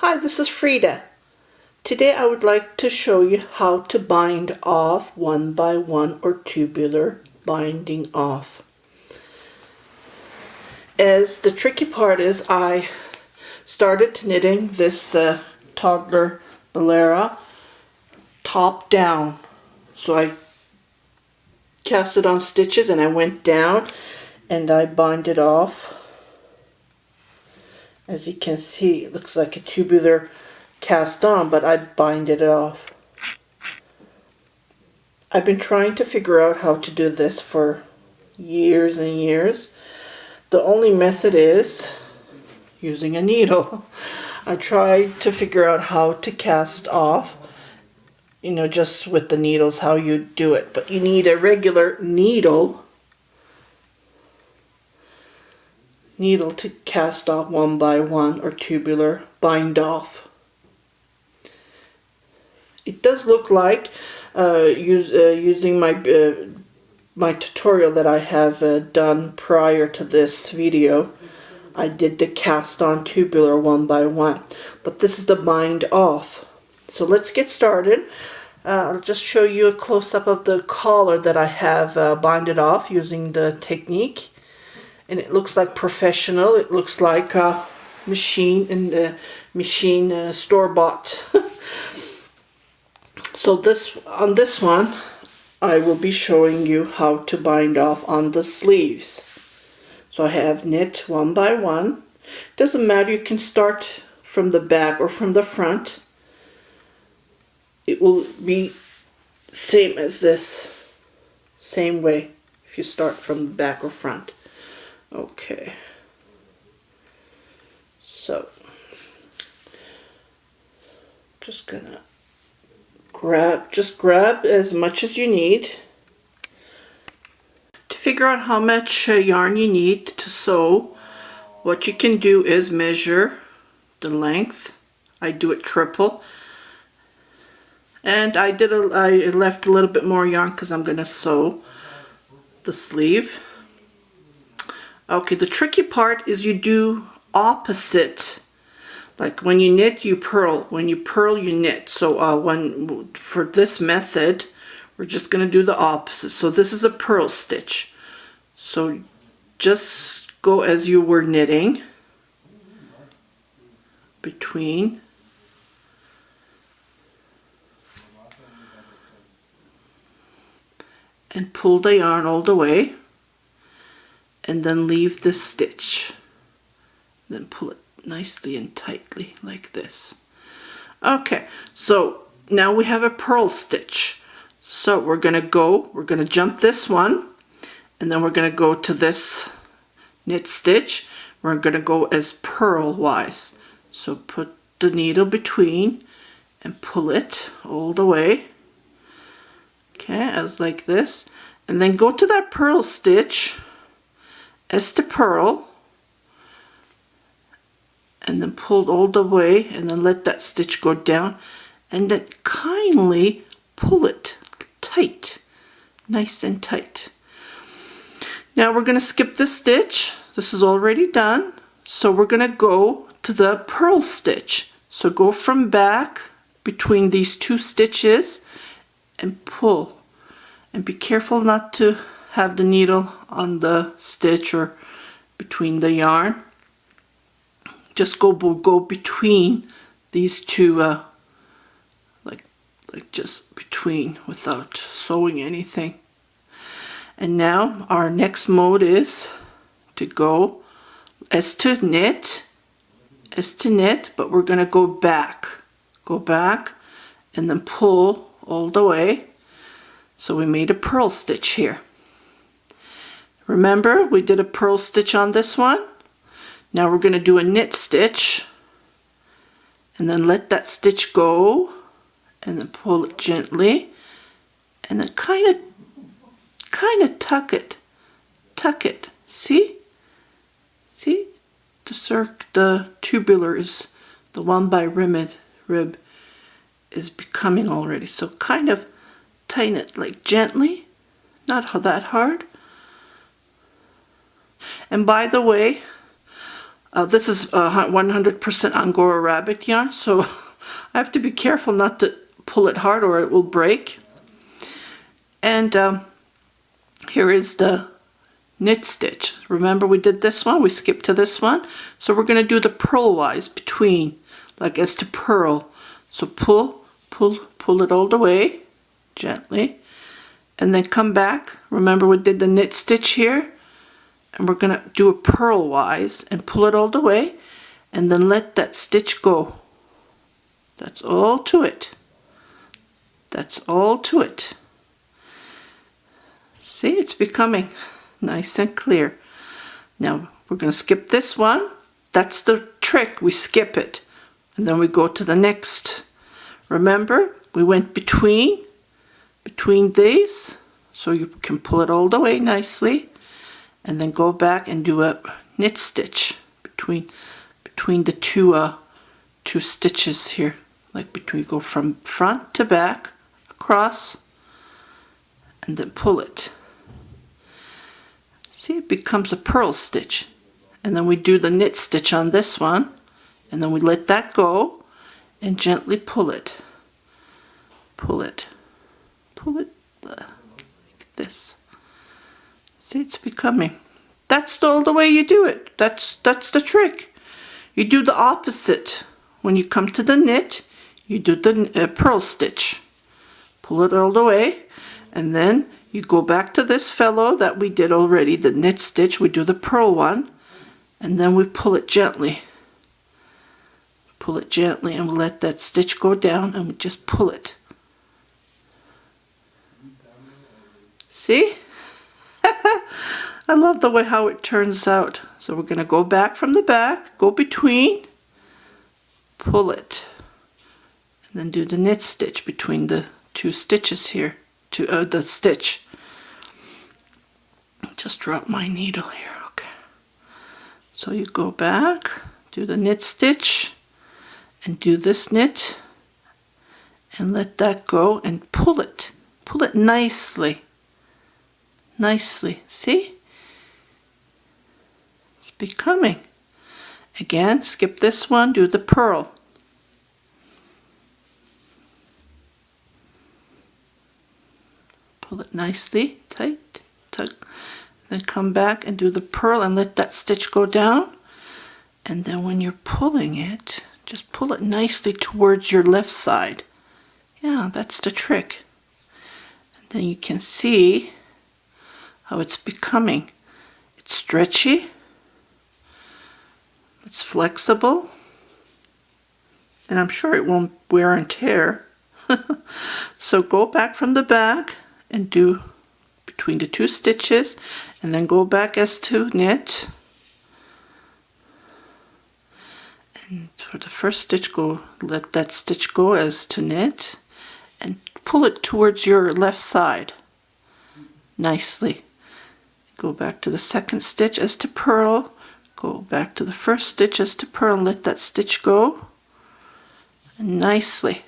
Hi, this is Frida. Today I would like to show you how to bind off 1x1 or tubular binding off. As the tricky part is, I started knitting this toddler bolera top down. So I cast it on stitches and I went down and I bind it off. As you can see, it looks like a tubular cast on, but I bind it off. I've been trying to figure out how to do this for years and years. The only method is using a needle. I tried to figure out how to cast off, just with the needles, how you do it. But you need a regular needle to cast off 1x1 or tubular bind off. It does look like using my tutorial that I have done prior to this video. I did the cast on tubular 1x1, but this is the bind off. So let's get started. I'll just show you a close-up of the collar that I have binded off using the technique. And it looks like professional. It looks like a machine store-bought. So on this one, I will be showing you how to bind off on the sleeves. So I have knit 1x1. Doesn't matter, you can start from the back or from the front. It will be same as this, same way if you start from the back or front. Okay, so just gonna grab as much as you need. To figure out how much yarn you need to sew, what you can do is measure the length. I do it triple, and I left a little bit more yarn because I'm gonna sew the sleeve. Okay, the tricky part is you do opposite. Like when you knit, you purl. When you purl, you knit. So for this method, we're just going to do the opposite. So this is a purl stitch. So just go as you were knitting between. And pull the yarn all the way. And then leave this stitch. Then pull it nicely and tightly like this. Okay, so now we have a purl stitch. So we're gonna jump this one, and then we're gonna go to this knit stitch. We're gonna go as purl wise. So put the needle between and pull it all the way. Okay, as like this. And then go to that purl stitch as to purl, and then pull all the way, and then let that stitch go down, and then kindly pull it tight, nice and tight. Now we're going to skip this stitch. This is already done, so we're going to go to the purl stitch. So go from back between these two stitches and pull, and be careful not to have the needle on the stitch or between the yarn. Just go between these two, like just between, without sewing anything. And now our next mode is to go as to knit, but we're going to go back, and then pull all the way. So we made a purl stitch here. Remember, we did a purl stitch on this one. Now we're going to do a knit stitch, and then let that stitch go, and then pull it gently, and then kind of tuck it. See? The tubular is the 1x rib is becoming already. So kind of tighten it like gently, not that hard. And by the way, This is 100% Angora rabbit yarn, so I have to be careful not to pull it hard or it will break. And here is the knit stitch. Remember we did this one, we skipped to this one. So we're going to do the purlwise between, like as to purl. So pull it all the way, gently, and then come back. Remember we did the knit stitch here, and we're going to do a purlwise and pull it all the way, and then let that stitch go. That's all to it. That's all to it. See, it's becoming nice and clear. Now we're going to skip this one. That's the trick. We skip it and then we go to the next. Remember, we went between these, so you can pull it all the way nicely, and then go back and do a knit stitch between the two stitches here, like between. Go from front to back, across, and then pull it. See, it becomes a purl stitch. And then we do the knit stitch on this one, and then we let that go and gently pull it. Pull it. Pull it like this. See, it's becoming. That's all the way you do it. That's the trick. You do the opposite. When you come to the knit, you do the purl stitch. Pull it all the way, and then you go back to this fellow that we did already, the knit stitch. We do the purl one, and then we pull it gently. Pull it gently, and we let that stitch go down, and we just pull it. See? I love the way how it turns out. So we're going to go back from the back, go between, pull it, and then do the knit stitch between the two stitches here, to the stitch. Just drop my needle here. Okay. So you go back, do the knit stitch, and do this knit, and let that go, and pull it. Pull it nicely. Nicely. See? It's becoming. Again, skip this one, do the purl. Pull it nicely, tight, tug. Then come back and do the purl and let that stitch go down. And then when you're pulling it, just pull it nicely towards your left side. Yeah, that's the trick. And then you can see how it's becoming. It's stretchy. It's flexible. And I'm sure it won't wear and tear. So go back from the back and do between the two stitches, and then go back as to knit. And for the first stitch, go let that stitch go as to knit, and pull it towards your left side nicely. Go back to the second stitch as to purl, go back to the first stitch as to purl, and let that stitch go, and nicely.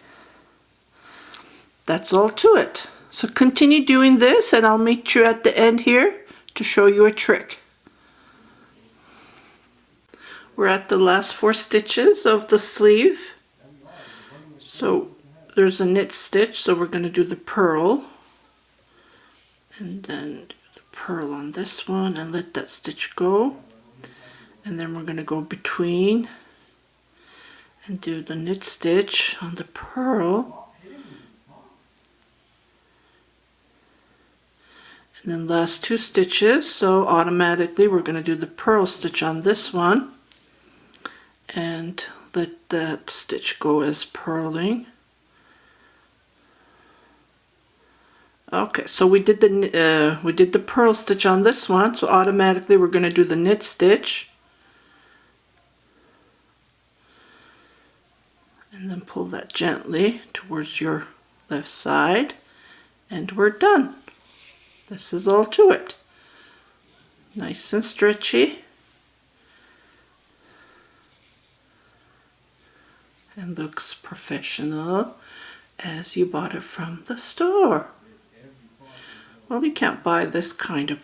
That's all to it. So continue doing this, and I'll meet you at the end here to show you a trick. We're at the last 4 stitches of the sleeve. So there's a knit stitch, so we're going to do the purl, and then do the purl on this one and let that stitch go. And then we're going to go between and do the knit stitch on the purl. And then last 2 stitches, so automatically we're going to do the purl stitch on this one and let that stitch go as purling. Okay, so we did the purl stitch on this one, so automatically we're going to do the knit stitch and then pull that gently towards your left side, and we're done. This is all to it. Nice and stretchy. And looks professional as you bought it from the store. Well, you can't buy this kind of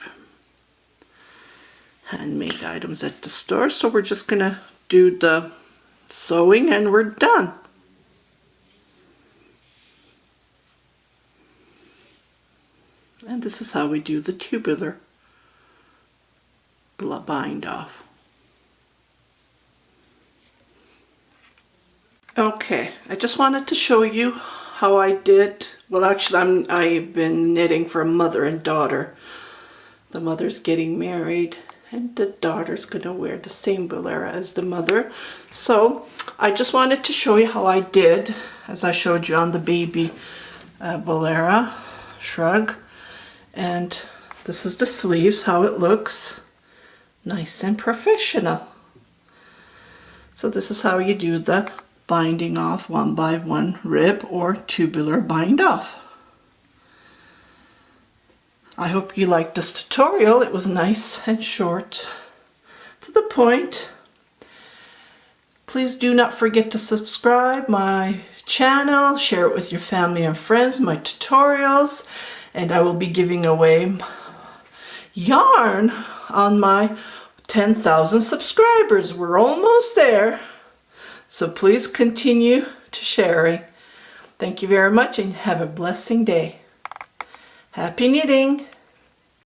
handmade items at the store. So we're just gonna do the sewing and we're done. And this is how we do the tubular bind off. Okay, I just wanted to show you how I did. Well, actually, I've been knitting for a mother and daughter. The mother's getting married and the daughter's gonna wear the same bolera as the mother. So I just wanted to show you how I did, as I showed you on the baby bolera shrug. And this is the sleeves, how it looks. Nice and professional. So this is how you do the binding off 1 by 1 rib or tubular bind off. I hope you liked this tutorial. It was nice and short, to the point. Please do not forget to subscribe my channel, share it with your family and friends, my tutorials, and I will be giving away yarn on my 10,000 subscribers. We're almost there. So please continue to sharing. Thank you very much and have a blessing day. Happy knitting!